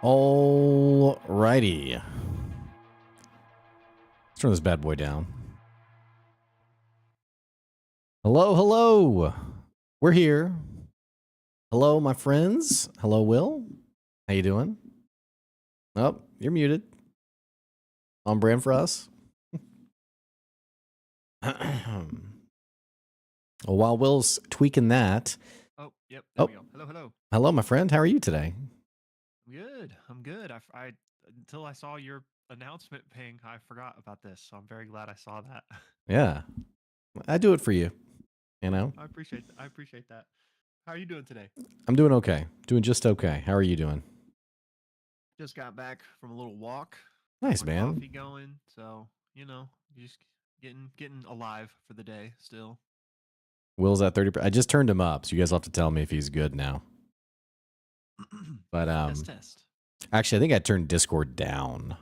All righty. Let's turn this bad boy down. Hello, hello. We're here. Hello, my friends. Hello, Will. How you doing? Oh, you're muted. On brand for us. Well, while Will's tweaking that. Oh, yep. There we go. Hello, hello. Hello, my friend. How are you today? I'm good. I until I saw your announcement ping, I forgot about this. So I'm very glad I saw that. Yeah. I do it for you. You know? I appreciate that. How are you doing today? I'm doing okay. Doing just okay. How are you doing? Just got back from a little walk. Nice, Got my man. coffee going. So, just getting alive for the day still. Will's at 30%. I just turned him up, so you guys will have to tell me if he's good now. But test. actually, I think I turned Discord down.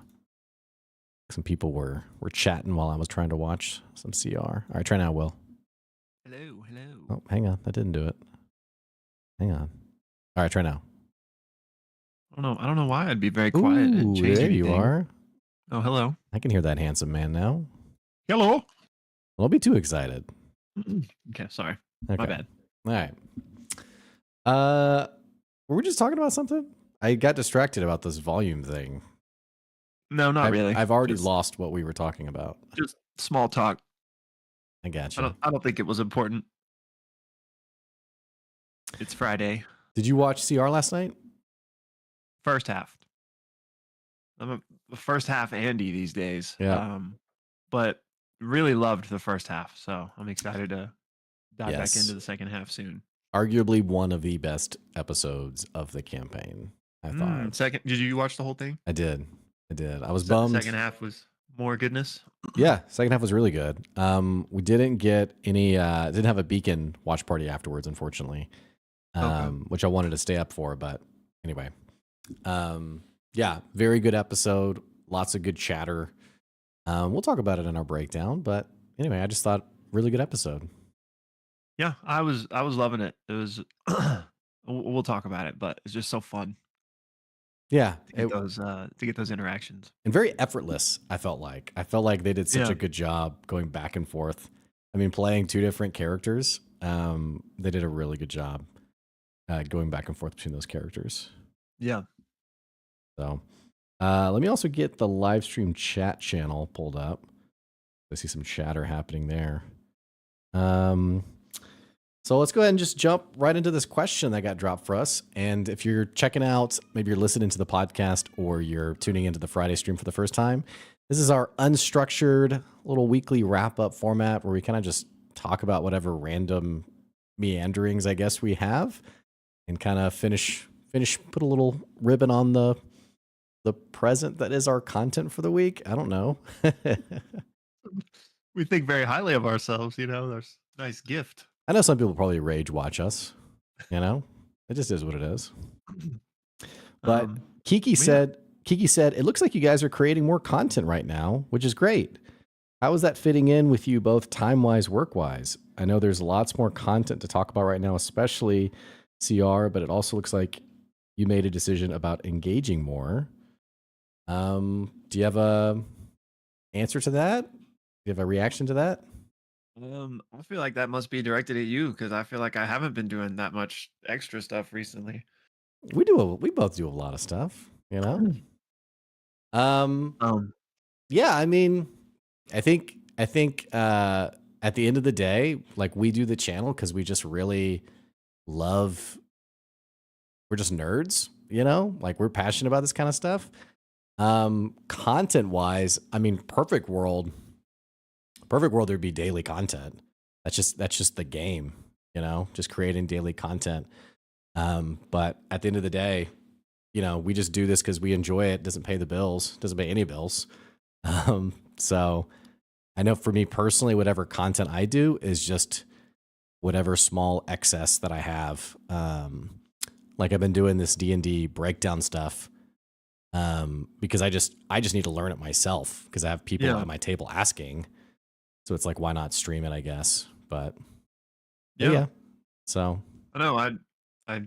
Some people were chatting while I was trying to watch some CR. All right, try now, Will. Hello. Oh, hang on. That didn't do it. Hang on. All right, try now. I don't know why I'd be very quiet and change there anything. you are. Oh, hello. I can hear that handsome man now. Hello. Don't be too excited. Okay, sorry. Okay. My bad. All right. Were we just talking about something? I got distracted about this volume thing. No, not really. I've already lost what we were talking about. Just small talk. I got you. I don't think it was important. It's Friday. Did you watch CR last night? First half. I'm a first half Andy these days. Yeah. But really loved the first half, so I'm excited to dive back Yes. into the second half soon. Arguably one of the best episodes of the campaign, I thought. Did you watch the whole thing? I did. I was bummed. The second half was more goodness. Yeah, second half was really good. We didn't get any didn't have a Beacon watch party afterwards, unfortunately. Which I wanted to stay up for, but anyway. Yeah, very good episode. Lots of good chatter. We'll talk about it in our breakdown, but anyway, I just thought really good episode. Yeah, I was loving it. It was we'll talk about it, but it's just so fun. Yeah, to get those interactions. And very effortless, I felt like they did such a good job going back and forth. I mean, playing two different characters, they did a really good job going back and forth between those characters. Yeah. So let me also get the live stream chat channel pulled up. I see some chatter happening there. So let's go ahead and just jump right into this question that got dropped for us. And if you're checking out, maybe you're listening to the podcast or you're tuning into the Friday stream for the first time, this is our unstructured little weekly wrap-up format where we kind of just talk about whatever random meanderings, I guess, we have and kind of finish, put a little ribbon on the present that is our content for the week. I don't know. We think very highly of ourselves, there's a nice gift. I know some people probably rage watch us, it just is what it is. But Kiki said, it looks like you guys are creating more content right now, which is great. How is that fitting in with you both time-wise, work-wise? I know there's lots more content to talk about right now, especially CR, but it also looks like you made a decision about engaging more. Do you have a answer to that? Do you have a reaction to that? I feel like that must be directed at you because I feel like I haven't been doing that much extra stuff recently. We both do a lot of stuff, Yeah, I mean, I think at the end of the day, like we do the channel because we just really love. We're just nerds, like we're passionate about this kind of stuff. Content wise, I mean, perfect world, there'd be daily content. That's just the game, just creating daily content. But at the end of the day, we just do this because we enjoy it. Doesn't pay the bills, doesn't pay any bills. So I know for me personally, whatever content I do is just whatever small excess that I have. Like I've been doing this D&D breakdown stuff. Because I just need to learn it myself because I have people at my table asking. So it's like, why not stream it, I guess. But yeah. So I know I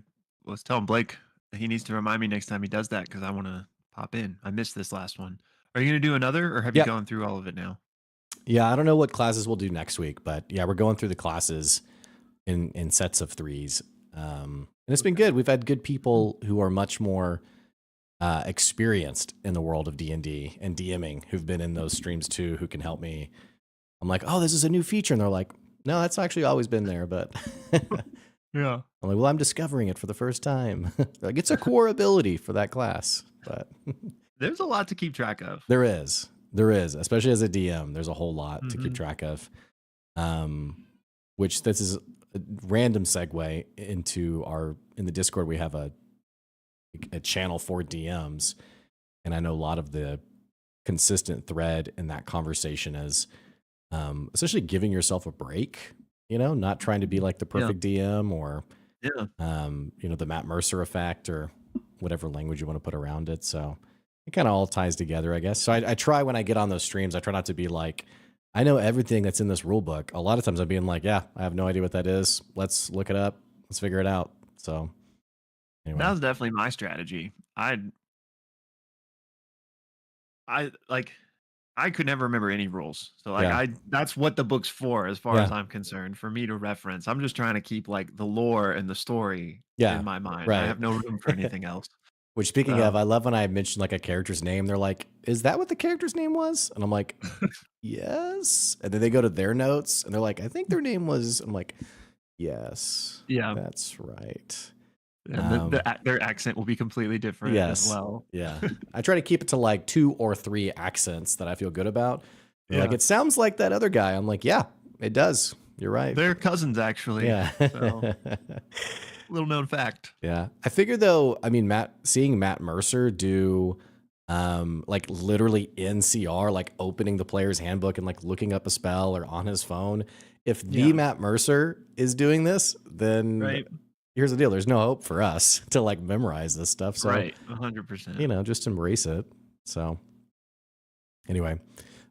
was telling Blake He needs to remind me next time he does that because I want to pop in. I missed this last one. Are you going to do another, or have you Yep. gone through all of it now? Yeah, I don't know what classes we'll do next week, but yeah, we're going through the classes in sets of threes. And it's been good. We've had good people who are much more experienced in the world of D&D and DMing who've been in those streams too, who can help me. I'm like, oh, this is a new feature. And they're like, no, that's actually always been there. But Yeah. I'm like, well, I'm discovering it for the first time. Like, it's a core ability for that class. But There's a lot to keep track of. there is, especially as a DM, there's a whole lot to keep track of. Which this is a random segue into in the Discord, we have a channel for DMs. And I know a lot of the consistent thread in that conversation is essentially giving yourself a break, not trying to be like the perfect DM or, the Matt Mercer effect or whatever language you want to put around it. So it kind of all ties together, I guess. So I try when I get on those streams, I try not to be like, I know everything that's in this rule book. A lot of times I'm being like, yeah, I have no idea what that is. Let's look it up. Let's figure it out. So anyway. That was definitely my strategy. I could never remember any rules. So that's what the book's for, as far as I'm concerned, for me to reference. I'm just trying to keep like the lore and the story in my mind. Right. I have no room for anything else. Which, speaking of, I love when I mention like a character's name. They're like, is that what the character's name was? And I'm like, yes. And then they go to their notes and they're like, I think their name was, I'm like, yes. Yeah. That's right. And their accent will be completely different as well. Yeah. I try to keep it to like 2 or 3 accents that I feel good about. Like, it sounds like that other guy. I'm like, yeah, it does. You're right. They're cousins, actually. Yeah. So, little known fact. Yeah. I figure though, I mean, seeing Matt Mercer do like literally in CR, like opening the player's handbook and like looking up a spell or on his phone. If the Matt Mercer is doing this, then here's the deal. There's no hope for us to like memorize this stuff. So 100%. Just embrace it. So anyway,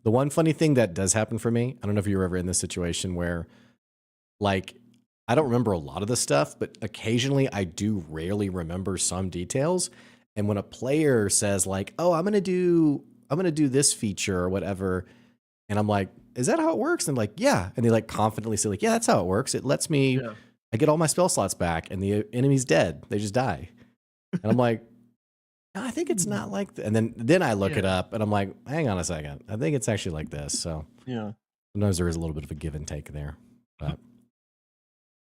the one funny thing that does happen for me, I don't know if you were ever in this situation where like, I don't remember a lot of the stuff, but occasionally I do rarely remember some details. And when a player says like, oh, I'm going to do this feature or whatever. And I'm like, is that how it works? And I'm like, yeah. And they like confidently say like, yeah, that's how it works. It lets me, I get all my spell slots back and the enemy's dead. They just die. And I'm like, no, I think it's not like that. And then I look it up and I'm like, hang on a second. I think it's actually like this. So sometimes there is a little bit of a give and take there. But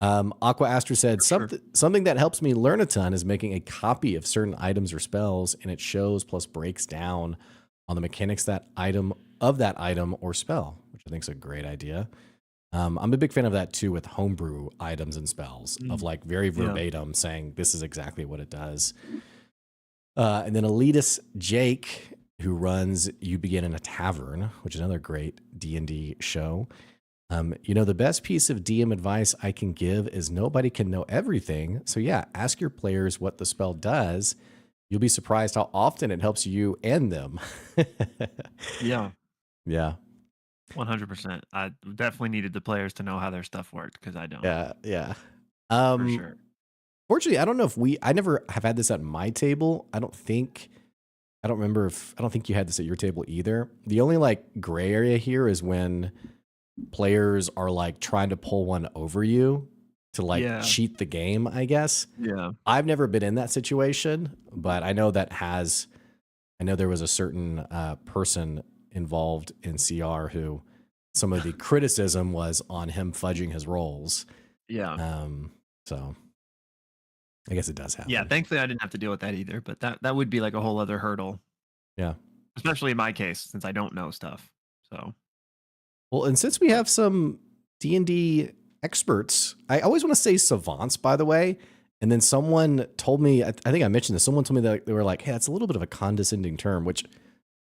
Aqua Astra said, something that helps me learn a ton is making a copy of certain items or spells, and it shows plus breaks down on the mechanics that item or spell, which I think is a great idea. I'm a big fan of that too with homebrew items and spells, of like very verbatim saying this is exactly what it does. And then Elitist Jake, who runs You Begin in a Tavern, which is another great D&D show. The best piece of DM advice I can give is nobody can know everything. So yeah, ask your players what the spell does. You'll be surprised how often it helps you and them. Yeah. 100%. I definitely needed the players to know how their stuff worked because I don't. Yeah. For sure. Fortunately, I don't know I never have had this at my table. I don't think you had this at your table either. The only like gray area here is when players are like trying to pull one over you to like cheat the game, I guess. Yeah. I've never been in that situation, but I know there was a certain person involved in CR who some of the criticism was on him fudging his rolls. Yeah. So I guess it does happen. Yeah. Thankfully I didn't have to deal with that either, but that would be like a whole other hurdle. Yeah. Especially in my case, since I don't know stuff. So. Well, and since we have some D&D experts, I always want to say savants, by the way. And then someone told me, I think I mentioned this, someone told me that they were like, hey, that's a little bit of a condescending term, which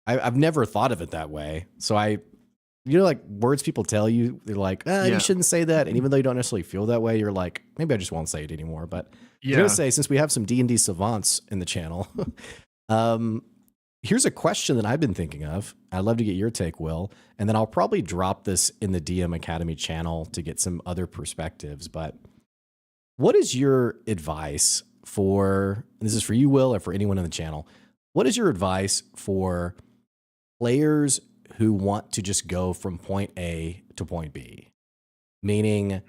I've never thought of it that way. So like words people tell you, they're like, you shouldn't say that. And even though you don't necessarily feel that way, you're like, maybe I just won't say it anymore. But I was going to say, since we have some D&D savants in the channel, here's a question that I've been thinking of. I'd love to get your take, Will. And then I'll probably drop this in the DM Academy channel to get some other perspectives. But what is your advice for, and this is for you, Will, or for anyone on the channel, what is your advice for players who want to just go from point A to point B? Meaning,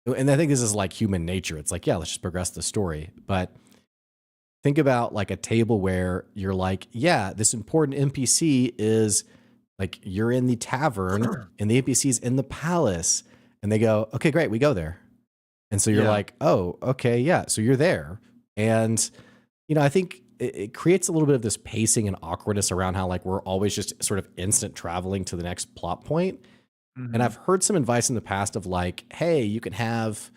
and I think this is like human nature. It's like, yeah, let's just progress the story. But think about like a table where you're like, yeah, this important NPC is like, you're in the tavern and the NPC's in the palace, and they go, okay, great, we go there. And so you're like, oh, okay, yeah. So you're there. And, you know, I think it creates a little bit of this pacing and awkwardness around how like we're always just sort of instant traveling to the next plot point. And I've heard some advice in the past of like, hey, you can have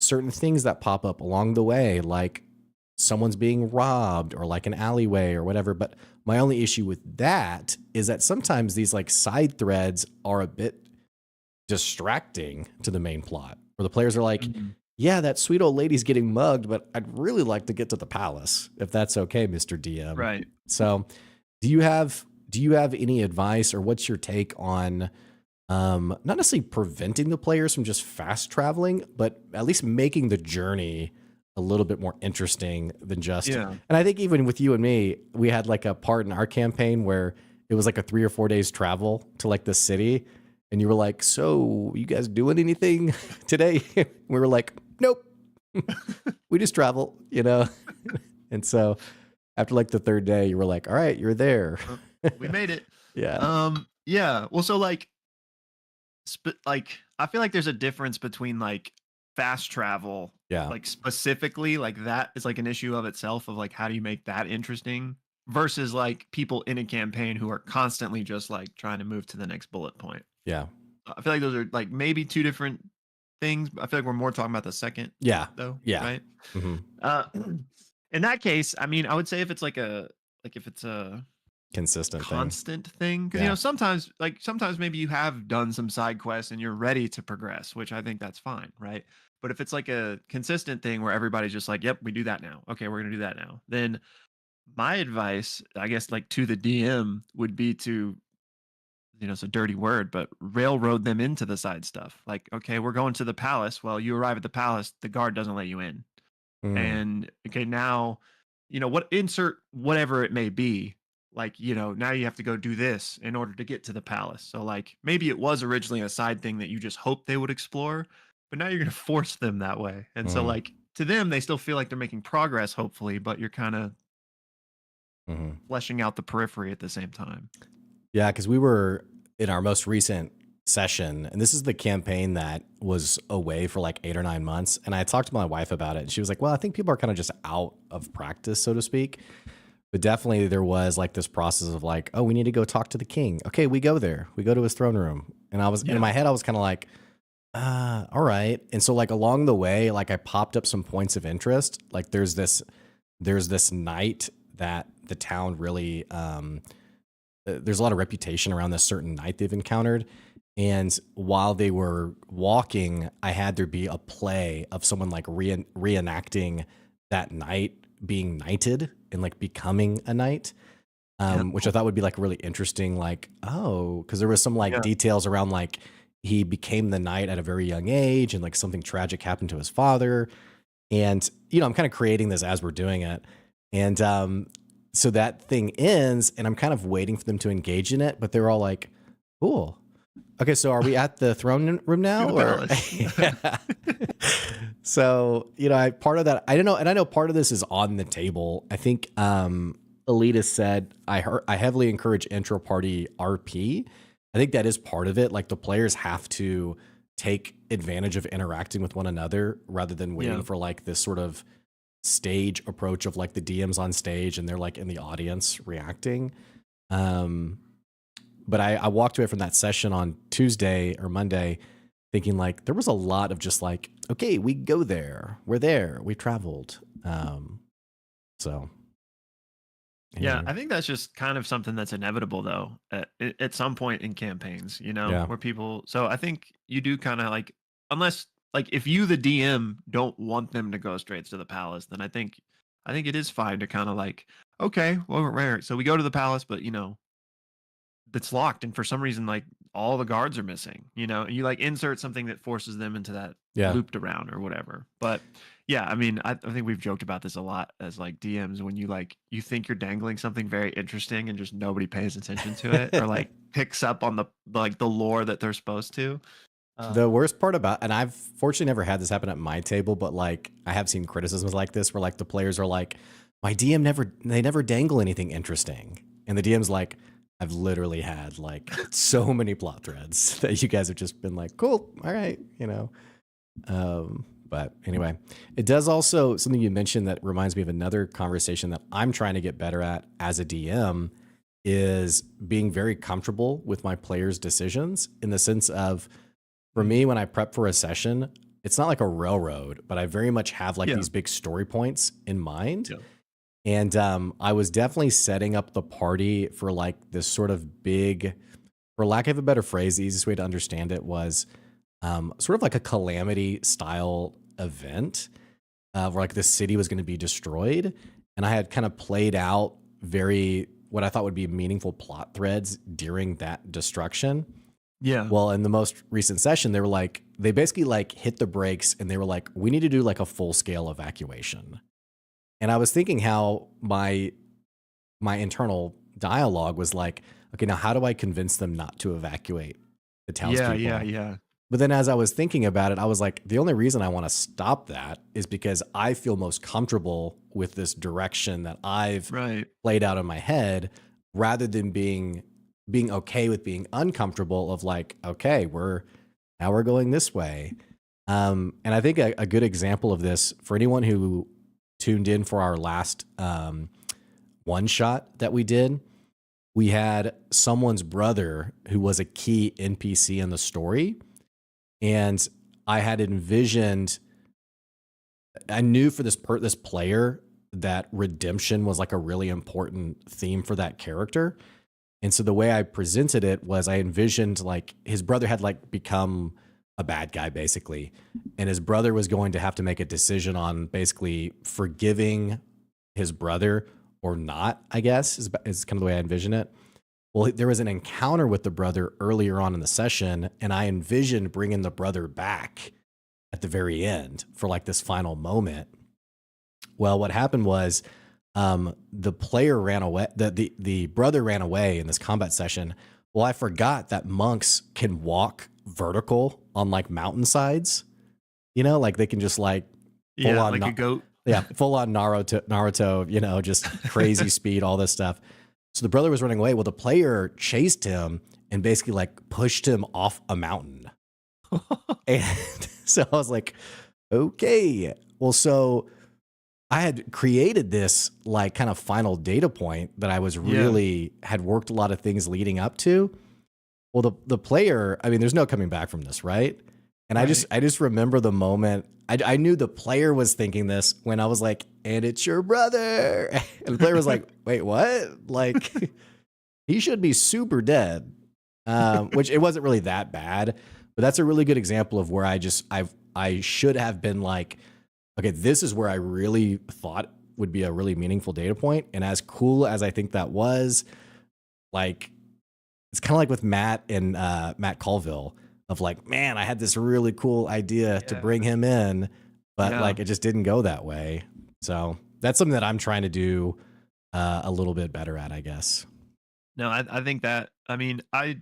certain things that pop up along the way, like someone's being robbed or like an alleyway or whatever. But my only issue with that is that sometimes these like side threads are a bit distracting to the main plot, where the players are like, yeah, that sweet old lady's getting mugged, but I'd really like to get to the palace, if that's okay, Mr. DM. Right. So do you have any advice, or what's your take on not necessarily preventing the players from just fast traveling, but at least making the journey a little bit more interesting than just, and I think even with you and me, we had like a part in our campaign where it was like a 3 or 4 days travel to like the city. And you were like, so you guys doing anything today? We were like, nope, we just travel, you know? And so after like the 3rd day, you were like, all right, you're there. We made it. Yeah. Yeah. Well, so like I feel like there's a difference between like fast travel, like specifically, like that is like an issue of itself of like, how do you make that interesting versus like people in a campaign who are constantly just like trying to move to the next bullet point. Yeah. I feel like those are like maybe 2 different things. I feel like we're more talking about the second. Yeah. Though. Yeah. Right. In that case, I mean, I would say if it's if it's a constant thing, because you know, sometimes maybe you have done some side quests and you're ready to progress, which I think that's fine, right? But if it's like a consistent thing where everybody's just like, yep, we do that now, okay, we're gonna do that now, then my advice, I guess, like to the DM would be to, you know, it's a dirty word, but railroad them into the side stuff. Like, okay, we're going to the palace. Well, you arrive at the palace, the guard doesn't let you in. And okay, now, you know, insert whatever it may be. Like, you know, now you have to go do this in order to get to the palace. So like maybe it was originally a side thing that you just hoped they would explore, but now you're going to force them that way. And so like to them, they still feel like they're making progress, hopefully, but you're kind of fleshing out the periphery at the same time. Yeah, because we were in our most recent session, and this is the campaign that was away for like 8 or 9 months. And I talked to my wife about it, and she was like, well, I think people are kind of just out of practice, so to speak. But definitely there was like this process of like, oh, we need to go talk to the king. Okay, we go there. We go to his throne room. And I was in my head, I was kind of like, all right. And so like along the way, like I popped up some points of interest. Like there's this night that the town really, there's a lot of reputation around this certain night they've encountered. And while they were walking, I had there be a play of someone like reenacting that night being knighted and like becoming a knight, which I thought would be like really interesting. Like, oh, because there was some like details around like he became the knight at a very young age and like something tragic happened to his father. And, you know, I'm kind of creating this as we're doing it. And so that thing ends and I'm kind of waiting for them to engage in it, but they're all like, cool. Okay, so are we at the throne room now? Or so, you know, part of that, I don't know, and I know part of this is on the table. I think Alita said, I heavily encourage intro party RP. I think that is part of it. Like the players have to take advantage of interacting with one another rather than waiting for like this sort of stage approach of like the DM's on stage and they're like in the audience reacting. But I walked away from that session on Tuesday or Monday thinking like there was a lot of just like, okay, we go there, we're there, we traveled. So. Yeah, I think that's just kind of something that's inevitable though at some point in campaigns, you know, where people, so I think you do kind of like, unless like if you, the DM, don't want them to go straight to the palace, then I think it is fine to kind of like, okay, well, right. So we go to the palace, but you know, it's locked. And for some reason, like all the guards are missing, and you like insert something that forces them into that looped around or whatever. But yeah, I mean, I think we've joked about this a lot as like DMs, when you think you're dangling something very interesting and just nobody pays attention to it or like picks up on the lore that they're supposed to. The worst part about, and I've fortunately never had this happen at my table, but like I have seen criticisms like this where like the players are like, my DM never dangle anything interesting. And the DM's like, I've literally had like so many plot threads that you guys have just been like, cool, all right, But anyway, it does also, something you mentioned that reminds me of another conversation that I'm trying to get better at as a DM is being very comfortable with my players' decisions, in the sense of, for me, when I prep for a session, it's not like a railroad, but I very much have like these big story points in mind. Yeah. And I was definitely setting up the party for like this sort of big, for lack of a better phrase, the easiest way to understand it was sort of like a calamity style event where like the city was going to be destroyed. And I had kind of played out what I thought would be meaningful plot threads during that destruction. Yeah. Well, in the most recent session, they basically like hit the brakes and they were like, we need to do like a full scale evacuation. And I was thinking how my internal dialogue was like, okay, now how do I convince them not to evacuate the townspeople? Yeah. But then as I was thinking about it, I was like, the only reason I want to stop that is because I feel most comfortable with this direction that I've played out in my head, rather than being okay with being uncomfortable of like, okay, we're going this way. And I think a good example of this for anyone who tuned in for our last one shot that we did, we had someone's brother who was a key NPC in the story. And I had envisioned, I knew for this player that redemption was like a really important theme for that character. And so the way I presented it was I envisioned like his brother had like become a bad guy basically. And his brother was going to have to make a decision on basically forgiving his brother or not, I guess is kind of the way I envision it. Well, there was an encounter with the brother earlier on in the session, and I envisioned bringing the brother back at the very end for like this final moment. Well, what happened was the player ran away. The brother ran away in this combat session. Well, I forgot that monks can walk vertical on like mountainsides. Like they can just like full on like a goat. Yeah, full on Naruto. Just crazy speed, all this stuff. So the brother was running away. Well, the player chased him and basically like pushed him off a mountain. And so I was like, okay. Well, so I had created this like kind of final data point that I was really had worked a lot of things leading up to. Well, the player, I mean, there's no coming back from this, right? And I just remember the moment I knew the player was thinking this when I was like, and it's your brother. And the player was like, wait, what? Like, he should be super dead. Which it wasn't really that bad, but that's a really good example of where I should have been like, okay, this is where I really thought would be a really meaningful data point. And as cool as I think that was, like, it's kind of like with Matt and Matt Colville of like, man, I had this really cool idea to bring him in, but like it just didn't go that way. So that's something that I'm trying to do a little bit better at, I guess. No, I think that, I mean, I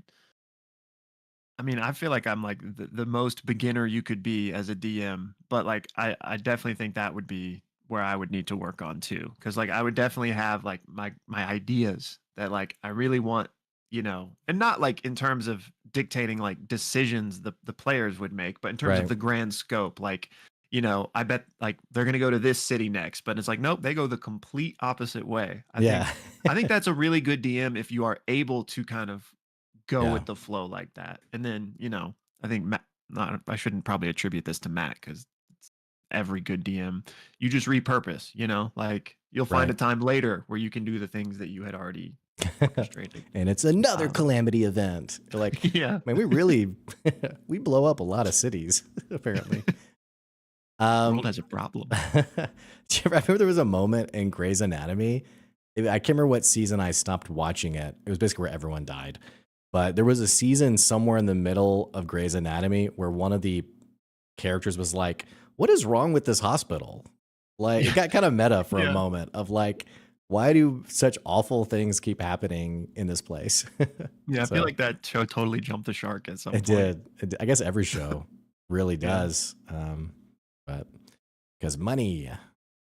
feel like I'm like the most beginner you could be as a DM, but like I definitely think that would be where I would need to work on too. Cause like I would definitely have like my ideas that like I really want, and not like in terms of dictating like decisions the players would make, but in terms of the grand scope, like, I bet like they're going to go to this city next, but it's like, nope, they go the complete opposite way. I think that's a really good DM if you are able to kind of go with the flow like that. And then, I think I shouldn't probably attribute this to Matt because every good DM, you just repurpose, like you'll find a time later where you can do the things that you had already orchestrated. And it's another calamity event. They're like, man, we really, we blow up a lot of cities, apparently. The world has a problem. I remember there was a moment in Grey's Anatomy. I can't remember what season I stopped watching it. It was basically where everyone died. But there was a season somewhere in the middle of Grey's Anatomy where one of the characters was like, "What is wrong with this hospital?" Like, it got kind of meta for a moment of like, why do such awful things keep happening in this place? Yeah, I feel like that show totally jumped the shark at some it point. did. I guess every show really does. But because money.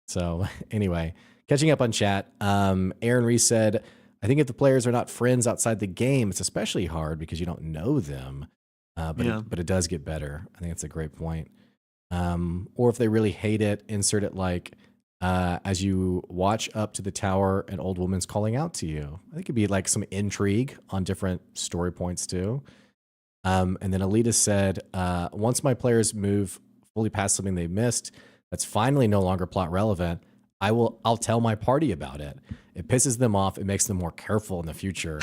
So anyway, catching up on chat. Aaron Reese said, I think if the players are not friends outside the game, it's especially hard because you don't know them. But it does get better. I think that's a great point. Or if they really hate it, insert it like, as you watch up to the tower, an old woman's calling out to you. I think it'd be like some intrigue on different story points too. And then Alita said, once my players move fully past something they missed, that's finally no longer plot relevant, I'll tell my party about it. It pisses them off. It makes them more careful in the future.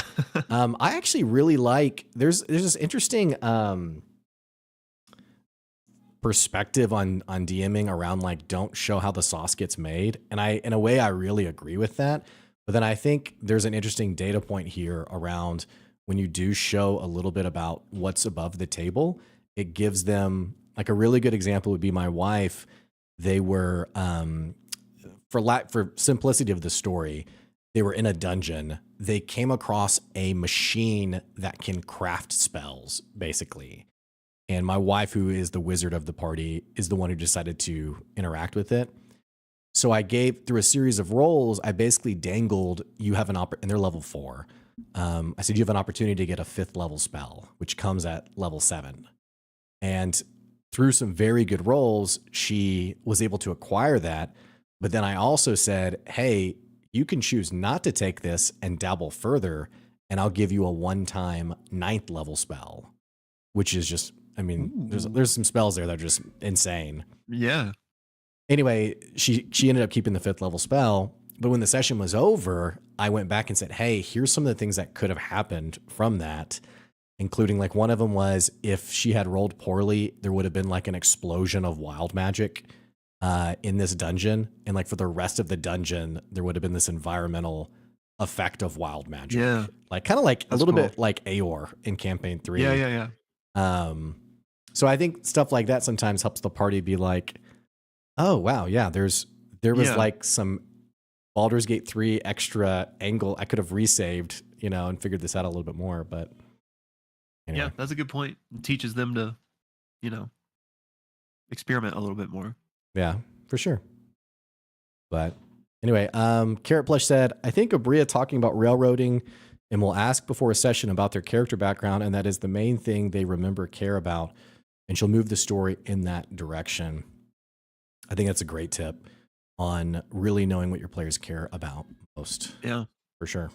I actually really like, there's this interesting perspective on DMing around like, don't show how the sauce gets made. And in a way, I really agree with that. But then I think there's an interesting data point here around when you do show a little bit about what's above the table, it gives them like a really good example would be my wife. They were, for simplicity of the story, they were in a dungeon. They came across a machine that can craft spells, basically. And my wife, who is the wizard of the party, is the one who decided to interact with it. So I gave, through a series of rolls, I basically dangled, you have and they're level 4. I said, you have an opportunity to get a 5th level spell, which comes at level 7. And through some very good rolls, she was able to acquire that. But then I also said, hey, you can choose not to take this and dabble further, and I'll give you a one-time 9th level spell, which is just, I mean, there's some spells there that are just insane. Yeah. Anyway, she ended up keeping the 5th level spell. But when the session was over, I went back and said, hey, here's some of the things that could have happened from that, including like one of them was if she had rolled poorly, there would have been like an explosion of wild magic in this dungeon. And like for the rest of the dungeon, there would have been this environmental effect of wild magic. Yeah. Like kind of like a little bit like Aeor in campaign 3. Yeah. So I think stuff like that sometimes helps the party be like, oh wow, yeah, there was like some Baldur's Gate 3 extra angle I could have resaved, and figured this out a little bit more. But anyway. Yeah, that's a good point. It teaches them to, experiment a little bit more. Yeah, for sure. But anyway, Carrot Plush said, I think Abria talking about railroading and will ask before a session about their character background, and that is the main thing they remember, care about, and she'll move the story in that direction. I think that's a great tip on really knowing what your players care about most. Yeah, for sure.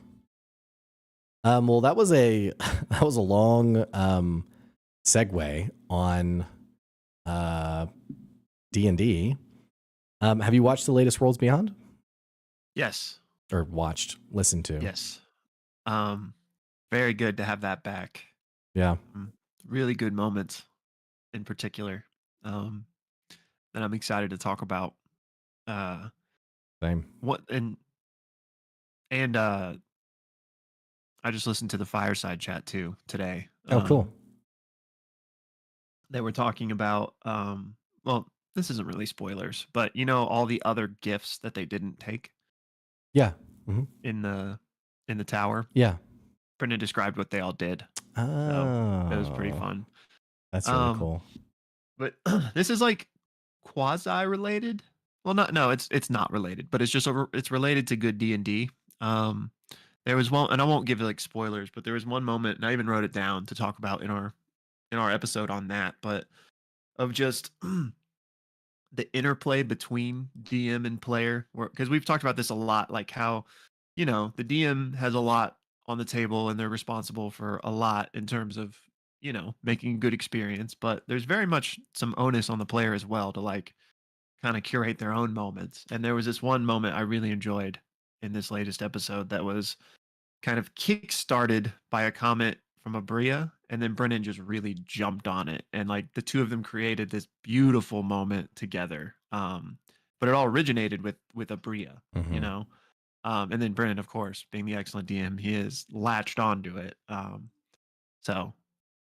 Well, that was a long segue on D&D. Have you watched the latest Worlds Beyond? Yes. Or listened to? Yes. Very good to have that back. Yeah. Really good moments in particular. That I'm excited to talk about. Same. What and I just listened to the fireside chat too today. Oh, cool. They were talking about well, this isn't really spoilers, but all the other gifts that they didn't take. Yeah. In the tower. Yeah. Brendan described what they all did. Oh. So it was pretty fun. That's really cool. But this is like quasi related. Well, it's not related, but it's related to good D&D. There was one, and I won't give like spoilers, but there was one moment, and I even wrote it down to talk about in our episode on that, but of just the interplay between DM and player, because we've talked about this a lot, like how the DM has a lot on the table and they're responsible for a lot in terms of making a good experience, but there's very much some onus on the player as well to like kind of curate their own moments. And there was this one moment I really enjoyed in this latest episode that was kind of kick-started by a comment from Abria, and then Brennan just really jumped on it, and like the two of them created this beautiful moment together. But it all originated with Abria, and then Brennan, of course, being the excellent DM he is, latched onto it. So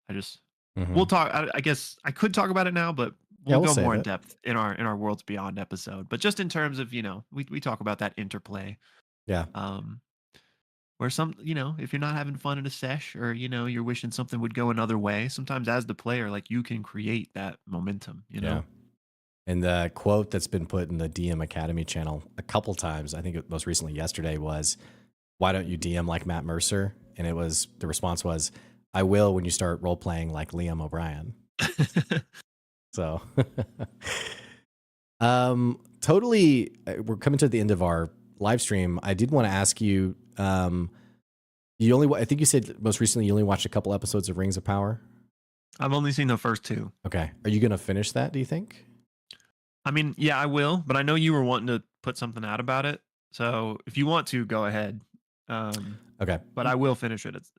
I just we'll Mhm. talk. I guess I could talk about it now, but Yeah, we'll we'll go save more in it. depth in our Worlds Beyond episode. But just in terms of we talk about that interplay. Yeah. Um, where if you're not having fun in a sesh, or you're wishing something would go another way, sometimes as the player, like, you can create that momentum. Yeah. And the quote that's been put in the DM Academy channel a couple times, I think most recently yesterday, was, "Why don't you DM like Matt Mercer?" And the response was, "I will when you start role playing like Liam O'Brien." So, totally. We're coming to the end of our live stream. I did want to ask you. I think you said most recently you only watched a couple episodes of Rings of Power. I've only seen the first 2. Okay, are you gonna finish that? Do you think? I mean, yeah, I will, but I know you were wanting to put something out about it. So if you want to, go ahead. Okay, But I will finish it. It's.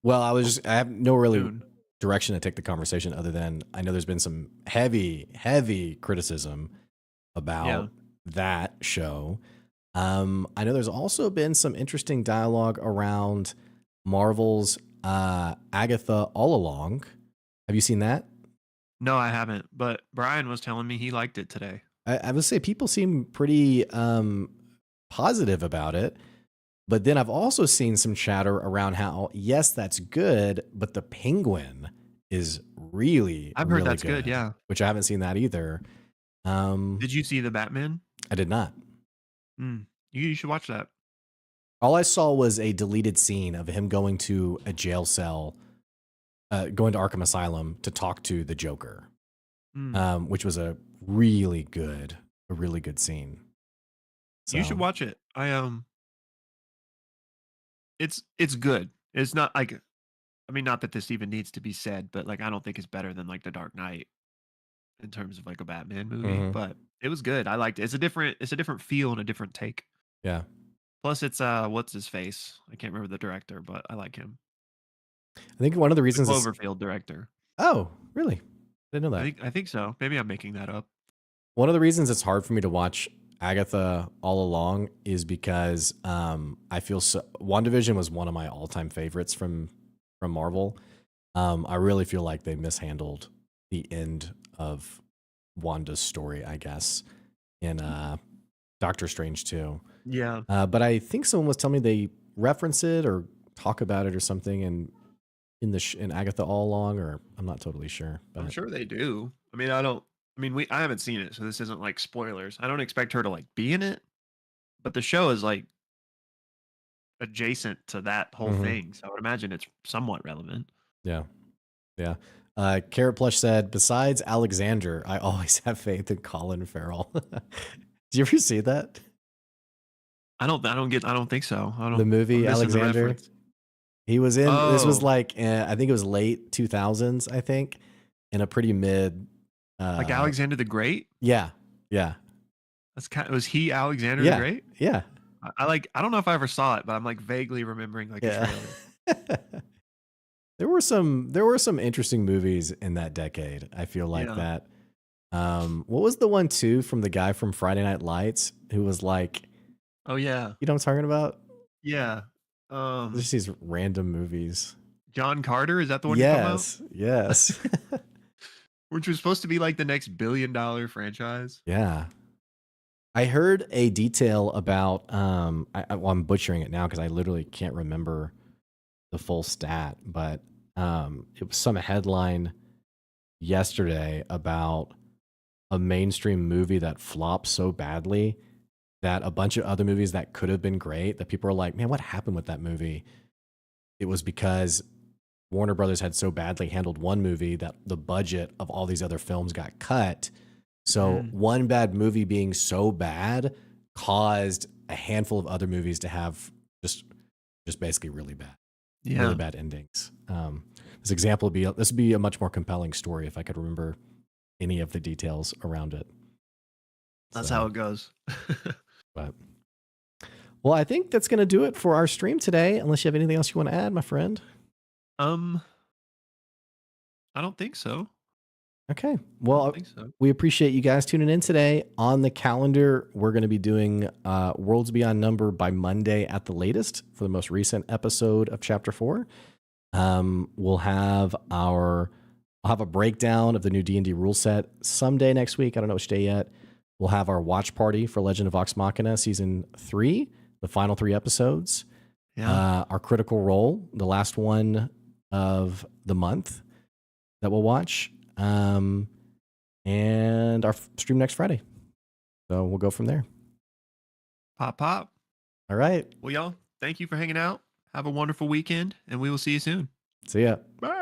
Well, I have no really Soon. direction to take the conversation other than I know there's been some heavy criticism about that show. I know there's also been some interesting dialogue around Marvel's Agatha All Along. Have you seen that? No, I haven't. But Brian was telling me he liked it today. I would say people seem pretty positive about it. But then I've also seen some chatter around how, yes, that's good, but the Penguin is really, I've heard really that's good, yeah. which I haven't seen that either. Did you see the Batman? I did not. You should watch that. All I saw was a deleted scene of him going to a jail cell, going to Arkham Asylum to talk to the Joker, which was a really good scene. So. You should watch it. It's good. It's not like, I mean, not that this even needs to be said, but like, I don't think it's better than like The Dark Knight in terms of like a Batman movie, but it was good. I liked it. It's a different feel and a different take. Yeah. Plus it's what's his face? I can't remember the director, but I like him. I think one of the reasons the Cloverfield director. Oh, really? I didn't know that. I think so. Maybe I'm making that up. One of the reasons it's hard for me to watch Agatha All Along is because I feel WandaVision was one of my all-time favorites from Marvel. I really feel like they mishandled the end of Wanda's story, I guess, in Doctor Strange 2. Yeah. But I think someone was telling me they reference it or talk about it or something in Agatha All Along, or I'm not totally sure. But I'm sure they do. I mean, I haven't seen it, so this isn't like spoilers. I don't expect her to like be in it, but the show is like adjacent to that whole thing, so I would imagine it's somewhat relevant. Yeah. Carrot Plush said, "Besides Alexander, I always have faith in Colin Farrell." Did you ever see that? I don't think so. The movie Alexander. He was in. Oh. This was like I think it was late 2000s. I think in a pretty mid. Like Alexander the Great. Yeah. Was he Alexander the Great? Yeah. I don't know if I ever saw it, but I'm like vaguely remembering like a trailer. There were some interesting movies in that decade. I feel like that. What was the one too from the guy from Friday Night Lights who was like, oh yeah, you know what I'm talking about? Yeah. Just these random movies. John Carter, is that the one? Yes. Which was supposed to be like the next billion-dollar franchise. Yeah. I heard a detail about I'm butchering it now because I literally can't remember the full stat, but it was some headline yesterday about a mainstream movie that flopped so badly that a bunch of other movies that could have been great, that people are like, man, what happened with that movie? It was because Warner Brothers had so badly handled one movie that the budget of all these other films got cut. So one bad movie being so bad caused a handful of other movies to have just basically really bad endings. This example would be a much more compelling story if I could remember any of the details around it. That's how it goes. But well, I think that's going to do it for our stream today. Unless you have anything else you want to add, my friend. I don't think so. Okay. Well, we appreciate you guys tuning in today. On the calendar, we're going to be doing Worlds Beyond Number by Monday at the latest for the most recent episode of Chapter 4. I'll have a breakdown of the new D&D rule set someday next week. I don't know which day yet. We'll have our watch party for Legend of Vox Machina season 3, the final 3 episodes. Yeah. Our Critical Role, the last one of the month that we'll watch. And our stream next Friday. So we'll go from there. Pop. All right. Well, y'all, thank you for hanging out. Have a wonderful weekend, and we will see you soon. See ya. Bye.